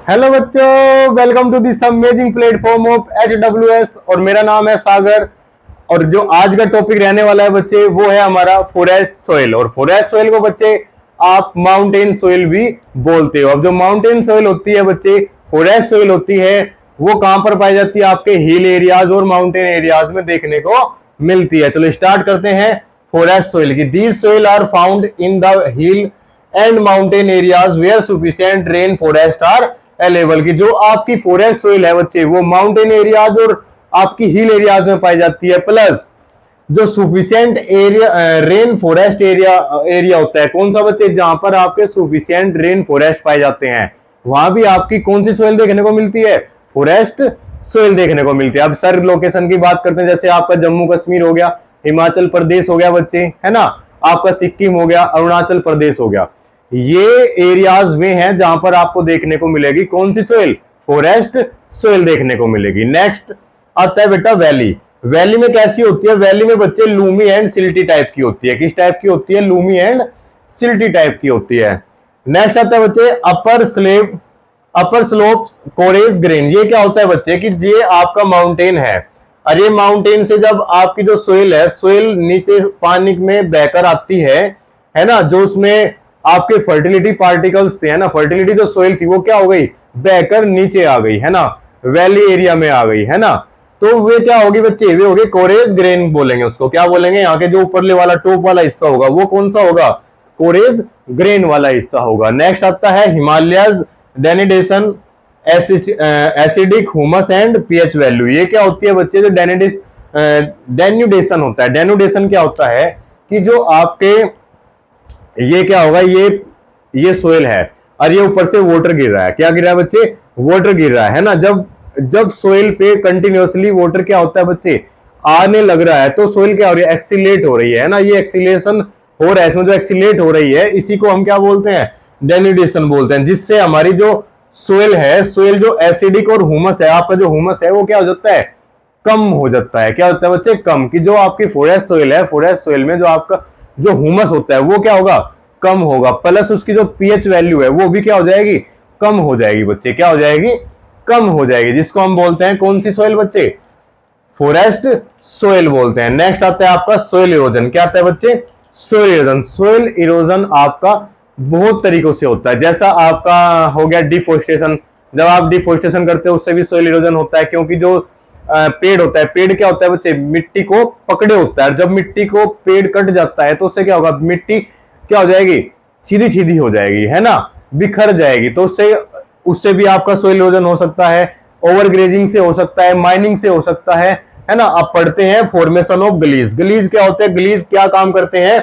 Hello बच्चों, welcome to this amazing platform of HWS। और मेरा नाम है सागर। और जो आज का टॉपिक रहने वाला है बच्चे, वो है हमारा फॉरेस्ट सोइल। और फॉरेस्ट सोइल को बच्चे आप माउंटेन सोइल भी बोलते हो। अब जो माउंटेन सोइल होती है बच्चे, फॉरेस्ट सोइल होती है, वो कहां पर पाई जाती है? आपके हिल एरियाज और माउंटेन एरियाज में देखने को मिलती है। चलो स्टार्ट करते हैं फॉरेस्ट सोइल की। These soil are found in the hill and mountain areas where sufficient rain forest are available. की जो आपकी फॉरेस्ट सोइल है बच्चे, वो माउंटेन एरियाज और आपकी हिल एरियाज में पाई जाती है। प्लस जो sufficient area rain forest area होता है, कौन सा बच्चे? जहां पर आपके सुफिशियंट रेन फॉरेस्ट पाए जाते हैं, वहां भी आपकी कौन सी सोइल देखने को मिलती है? फॉरेस्ट सोइल देखने को मिलती है। अब सर लोकेशन की बात करते हैं, जैसे आपका जम्मू कश्मीर हो गया, हिमाचल प्रदेश हो गया बच्चे, है ना, आपका सिक्किम हो गया, अरुणाचल प्रदेश हो गया। ये एरियाज वे हैं जहां पर आपको देखने को मिलेगी कौन सी सोइल? फॉरेस्ट सोइल देखने को मिलेगी। नेक्स्ट आता है बेटा वैली। वैली में कैसी होती है? वैली में बच्चे लूमी एंड सिल्टी टाइप की होती है। किस टाइप की होती है? लूमी एंड सिल्टी टाइप की होती है। नेक्स्ट आता है बच्चे अपर स्लोप कोरेज ग्रेन। ये क्या होता है बच्चे कि ये आपका माउंटेन है, और ये माउंटेन से जब आपकी जो सोइल है, सोइल नीचे पानी में बहकर आती है ना, जो उसमें आपके फर्टिलिटी पार्टिकल्स थे, है ना, फर्टिलिटी जो सोइल थी वो क्या हो गई? बहकर नीचे आ गई, है ना, वैली एरिया में आ गई, है ना। तो वे क्या होगी बच्चे? वे होगी कोरेज ग्रेन बोलेंगे उसको। क्या बोलेंगे? यहाँ के जो ऊपरले वाला टॉप वाला हिस्सा होगा वो कौन सा होगा? कोरेज ग्रेन वाला हिस्सा होगा। नेक्स्ट आता है Himalayas denudation acidic humus and pH value. ये क्या होती है बच्चे? जो डेन्यूडेशन होता है। डेन्यूडेशन क्या होता है कि जो आपके ये क्या होगा, ये सोइल है और ये ऊपर से वाटर गिर रहा है। क्या गिर रहा है बच्चे? वाटर गिर रहा है ना। जब जब सोइल पे कंटिन्यूअसली वाटर क्या होता है बच्चे? आने लग रहा है, तो सोइल क्या हो रही है? एक्सीलेट हो रही है ना। ये एक्सीलेशन हो रहा है, इसमें जो एक्सीलेट हो रही है, इसी को हम क्या बोलते हैं? डेन्यूडेशन बोलते हैं। जिससे हमारी जो सोइल है, सोइल जो एसिडिक और ह्यूमस है, आपका जो ह्यूमस है वो क्या हो जाता है? कम हो जाता है। क्या होता है बच्चे? कम। कि जो आपकी फॉरेस्ट सोइल है, फॉरेस्ट सोइल में जो आपका जो ह्यूमस होता है वो क्या होगा? कम होगा। प्लस उसकी जो पीएच वैल्यू है वो भी क्या हो जाएगी? कम हो जाएगी बच्चे। क्या हो जाएगी? कम हो जाएगी। जिसको हम बोलते हैं कौन सी सोइल बच्चे? फॉरेस्ट सोइल बोलते हैं। नेक्स्ट आता है आपका सोइल इरोजन। क्या आता है बच्चे? Soil erosion. सोइल इरोजन आपका बहुत तरीकों से होता है। जैसा आपका हो गया डिफोरेस्टेशन। जब आप डिफोरेस्टेशन करते हो उससे भी सोइल इरोजन होता है, क्योंकि जो पेड़ होता है, पेड़ क्या होता है बच्चे? मिट्टी को पकड़े होता है। जब मिट्टी को पेड़ कट जाता है तो उससे क्या होगा? मिट्टी क्या हो जाएगी? सीधी सीधी हो जाएगी, है ना, बिखर जाएगी। तो उससे उससे भी आपका सोइल इरोजन हो सकता है। ओवर ग्रेजिंग से हो सकता है, माइनिंग से हो सकता है ना। आप पढ़ते हैं फॉर्मेशन ऑफ गलीज। गलीज क्या होते हैं? गलीज क्या काम करते हैं?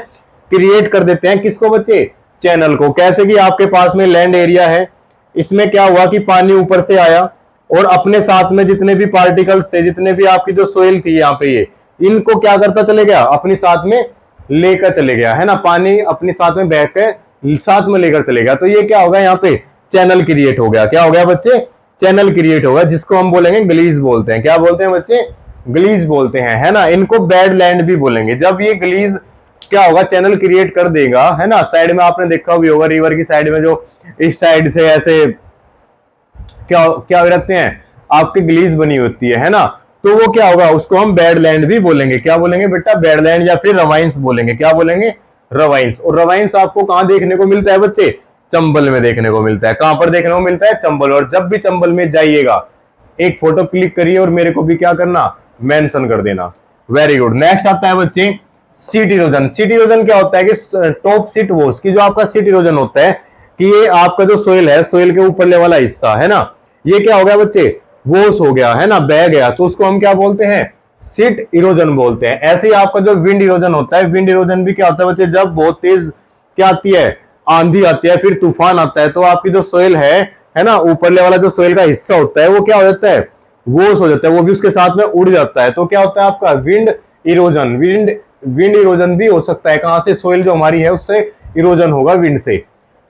क्रिएट कर देते हैं किसको बच्चे? चैनल को। कैसे कि आपके पास में लैंड एरिया है, इसमें क्या हुआ कि पानी ऊपर से आया और अपने साथ में जितने भी पार्टिकल्स थे, जितने भी आपकी जो सोइल थी यहाँ पे, ये इनको क्या करता चले गया? अपनी साथ में लेकर चले गया, है ना। पानी अपने साथ में बह के साथ में लेकर चले गया। तो ये क्या होगा? यहाँ पे चैनल क्रिएट हो गया। क्या हो गया बच्चे? चैनल क्रिएट होगा, जिसको हम बोलेंगे गलीज बोलते हैं। क्या बोलते हैं बच्चे? गलीज बोलते हैं, है ना। इनको बेड लैंड भी बोलेंगे। जब ये गलीज क्या होगा? चैनल क्रिएट कर देगा, है ना। साइड में आपने देखा भी होगा, रिवर की साइड में जो इस साइड से ऐसे क्या क्या रखते हैं? आपकी गलीज बनी होती है ना। तो वो क्या होगा? उसको हम बेडलैंड भी बोलेंगे। क्या बोलेंगे बेटा? बेडलैंड या फिर रवाइंस बोलेंगे। क्या बोलेंगे? रवाइंस। और रवाइंस आपको कहां देखने को मिलता है बच्चे? चंबल में देखने को मिलता है। कहां पर देखने को मिलता है? चंबल। और जब भी चंबल में जाइएगा, एक फोटो क्लिक करिए और मेरे को भी क्या करना? मेंशन कर देना। Very good. नेक्स्ट आता है बच्चे सीट इरोजन। सीट इरोजन क्या होता है कि टॉप सीट वॉश की जो आपका सीट इरोजन होता है, कि ये आपका जो सोइल है, सोइल के ऊपरले वाला हिस्सा है ना, ये क्या हो गया बच्चे? वॉश हो गया, है ना, बह गया। तो उसको हम क्या बोलते हैं? सीट इरोजन बोलते हैं। ऐसे ही आपका जो विंड इरोजन होता है, विंड इरोजन भी क्या होता है बच्चे? जब बहुत तेज क्या आती है? आंधी आती है, फिर तूफान आता है, तो आपकी जो सोइल है ना, ऊपरले वाला जो सोइल का हिस्सा होता है वो क्या हो जाता है? वॉश हो जाता है, वो भी उसके साथ में उड़ जाता है। तो क्या होता है आपका? Wind erosion. विंड इरोजन भी हो सकता है। कहां से? सोइल जो हमारी है उससे इरोजन होगा, विंड से।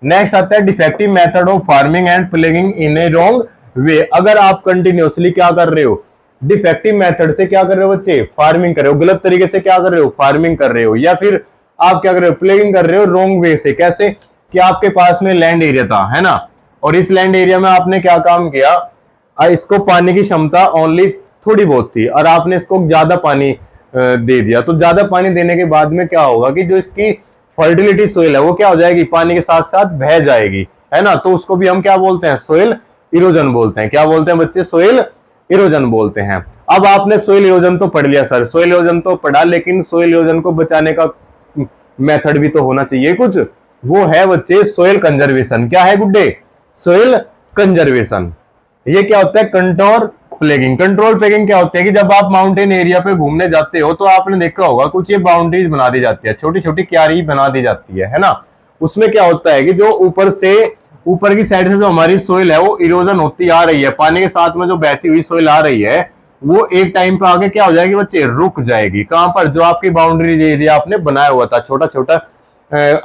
नेक्स्ट आता है defective method of farming and ploughing in a wrong way. अगर आप कंटिन्यूअसली क्या कर रहे हो? डिफेक्टिव मेथड से क्या कर रहे हो बच्चे? फार्मिंग कर रहे हो। गलत तरीके से क्या कर रहे हो? फार्मिंग कर रहे हो। या फिर आप क्या कर रहे हो? प्लेगिंग कर रहे हो रॉन्ग वे से। कैसे? कि आपके पास में लैंड एरिया था, है ना, और इस लैंड एरिया में आपने क्या काम किया, इसको पानी की क्षमता ओनली थोड़ी बहुत थी और आपने इसको ज्यादा पानी दे दिया। तो ज्यादा पानी देने के बाद में क्या होगा कि जो इसकी फर्टिलिटी सोइल है वो क्या हो जाएगी, पानी के साथ साथ बह जाएगी, है ना। तो उसको भी हम क्या बोलते हैं, सोइल इरोजन बोलते हैं। क्या बोलते हैं बच्चे, सोइल इरोजन बोलते हैं। अब आपने सोइल इरोजन तो पढ़ लिया सर, सोइल इरोजन तो पढ़ा, लेकिन सोइल इरोजन को बचाने का मेथड भी तो होना चाहिए कुछ, वो है बच्चे सोइल कंजर्वेशन। क्या है गुड्डे, सोइल कंजर्वेशन। ये क्या होता है, कंट्रोल प्लेगिंग। कंट्रोल प्लेगिंग क्या होता है कि जब आप माउंटेन एरिया पे घूमने जाते हो तो आपने देखा होगा कुछ ये बाउंड्रीज बना दी जाती है, छोटी छोटी क्यारी बना दी जाती है ना। उसमें क्या होता है कि जो ऊपर की साइड से जो हमारी सोइल है वो इरोजन होती आ रही है, पानी के साथ में जो बहती हुई सोइल आ रही है वो एक टाइम पे आगे क्या हो जाएगी बच्चे, रुक जाएगी। कहां पर, जो आपकी बाउंड्री एरिया आपने बनाया हुआ था, छोटा छोटा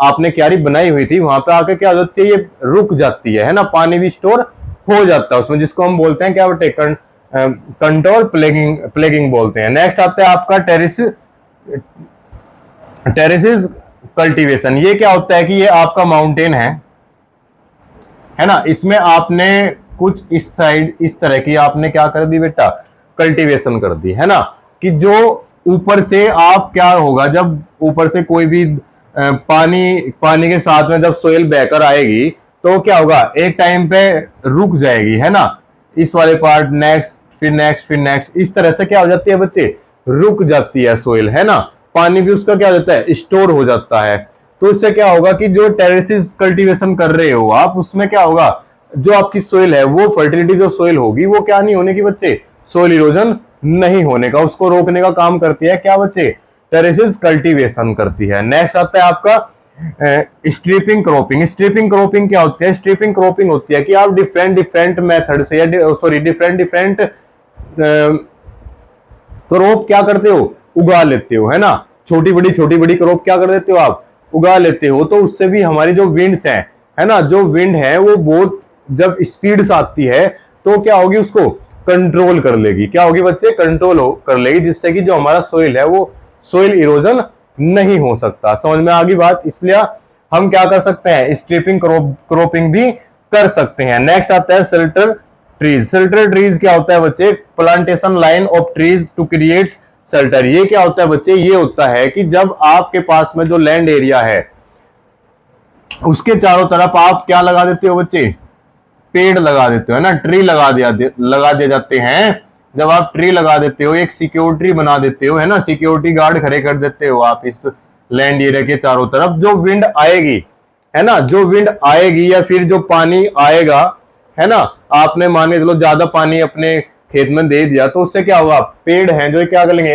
आपने क्यारी बनाई हुई थी, वहां पे आके क्या हो जाती है, ये रुक जाती है ना, पानी भी स्टोर हो जाता है उसमें, जिसको हम बोलते हैं क्या बटे, कंट्रोल प्लेगिंग बोलते हैं। नेक्स्ट आता है आपका टेरेसिस कल्टीवेशन। ये क्या होता है कि ये आपका माउंटेन है ना, इसमें आपने कुछ इस साइड इस तरह की आपने क्या कर दी बेटा, कल्टीवेशन कर दी, है ना। कि जो ऊपर से आप क्या होगा, जब ऊपर से कोई भी पानी के साथ में जब सोइल बहकर आएगी तो क्या होगा, एक टाइम पे रुक जाएगी, है ना। इस वाले पार्ट, नेक्स्ट, फिर नेक्स्ट, फिर नेक्स्ट, इस तरह से क्या हो जाती है बच्चे, रुक जाती है सोइल, है ना। पानी भी उसका क्या हो जाता है, स्टोर हो जाता है। तो इससे क्या होगा कि जो टेरेसिस कल्टीवेशन कर रहे हो आप, उसमें क्या होगा, जो आपकी सोइल है वो फर्टिलिटी जो सोइल होगी वो क्या नहीं होने की बच्चे, सोइल इरोजन नहीं होने का, उसको रोकने का काम करती है क्या बच्चे, टेरेसिस कल्टीवेशन करती है। नेक्स्ट आता है आपका स्ट्रिपिंग क्रॉपिंग। स्ट्रिपिंग क्रॉपिंग क्या होती है, स्ट्रिपिंग क्रॉपिंग होती है कि आप डिफरेंट मेथड से, या सॉरी डिफरेंट क्रॉप क्या करते हो, उगा लेते हो, है ना। छोटी बड़ी क्रॉप क्या कर देते हो आप, उगा लेते हो। तो उससे भी हमारी जो विंड्स हैं, है ना, जो विंड है वो बहुत जब स्पीड से आती है तो क्या होगी, उसको कंट्रोल कर लेगी। क्या होगी बच्चे, कंट्रोल कर लेगी, जिससे कि जो हमारा सोइल है वो सोइल इरोजन नहीं हो सकता। समझ में आ गई बात। इसलिए हम क्या कर सकते हैं, स्ट्रिपिंग क्रॉपिंग भी कर सकते हैं। नेक्स्ट आता है शेल्टर ट्रीज। शेल्टर ट्रीज क्या होता है बच्चे, plantation line of trees to create shelter. ये क्या होता है बच्चे, ये होता है कि जब आपके पास में जो लैंड एरिया है उसके चारों तरफ आप क्या लगा देते हो बच्चे, पेड़ लगा देते हो, है ना, ट्री लगा दिए जाते हैं। जब आप ट्री लगा देते हो, एक सिक्योरिटी बना देते हो, है ना, सिक्योरिटी गार्ड खड़े कर देते हो आप इस लैंड एरिया के चारों तरफ। जो विंड आएगी, है ना, जो विंड आएगी या फिर जो पानी आएगा, है ना, आपने मान के चलो ज्यादा पानी अपने खेत में दे दिया तो उससे क्या होगा, पेड़ हैं जो क्या कर लेंगे,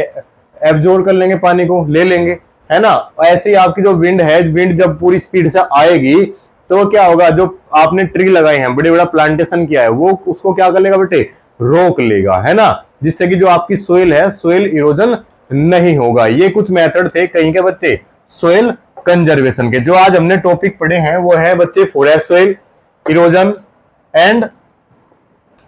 एब्जॉर्ब कर लेंगे, पानी को ले लेंगे, है ना। ऐसे ही आपकी जो विंड है, विंड जब पूरी स्पीड से आएगी तो क्या होगा, जो आपने ट्री लगाए हैं, बड़े बड़ा प्लांटेशन किया है, वो उसको क्या कर लेगा बेटे, रोक लेगा, है ना, जिससे कि जो आपकी सोइल है, सोइल इरोजन नहीं होगा। ये कुछ मेथड थे कहीं के बच्चे सोइल कंजर्वेशन के। जो आज हमने टॉपिक पढ़े हैं वो है बच्चे forest soil erosion and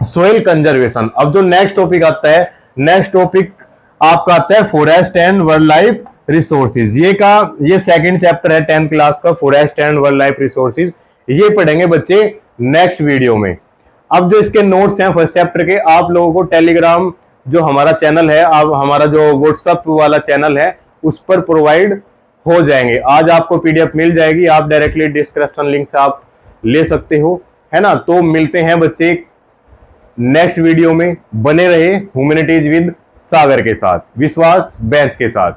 soil conservation. अब जो नेक्स्ट टॉपिक आता है, नेक्स्ट टॉपिक आपका आता है forest and wild life resources. ये सेकंड चैप्टर है 10th क्लास का, forest and wild life resources. ये पढ़ेंगे बच्चे नेक्स्ट वीडियो में। अब जो इसके नोट्स हैं फर्स्ट चैप्टर के, आप लोगों को टेलीग्राम जो हमारा चैनल है, अब हमारा जो व्हाट्सएप वाला चैनल है उस पर प्रोवाइड हो जाएंगे। आज आपको पीडीएफ मिल जाएगी, आप डायरेक्टली डिस्क्रिप्शन लिंक से आप ले सकते हो, है ना। तो मिलते हैं बच्चे नेक्स्ट वीडियो में। बने रहे ह्यूमैनिटीज विद सागर के साथ, विश्वास बेंच के साथ।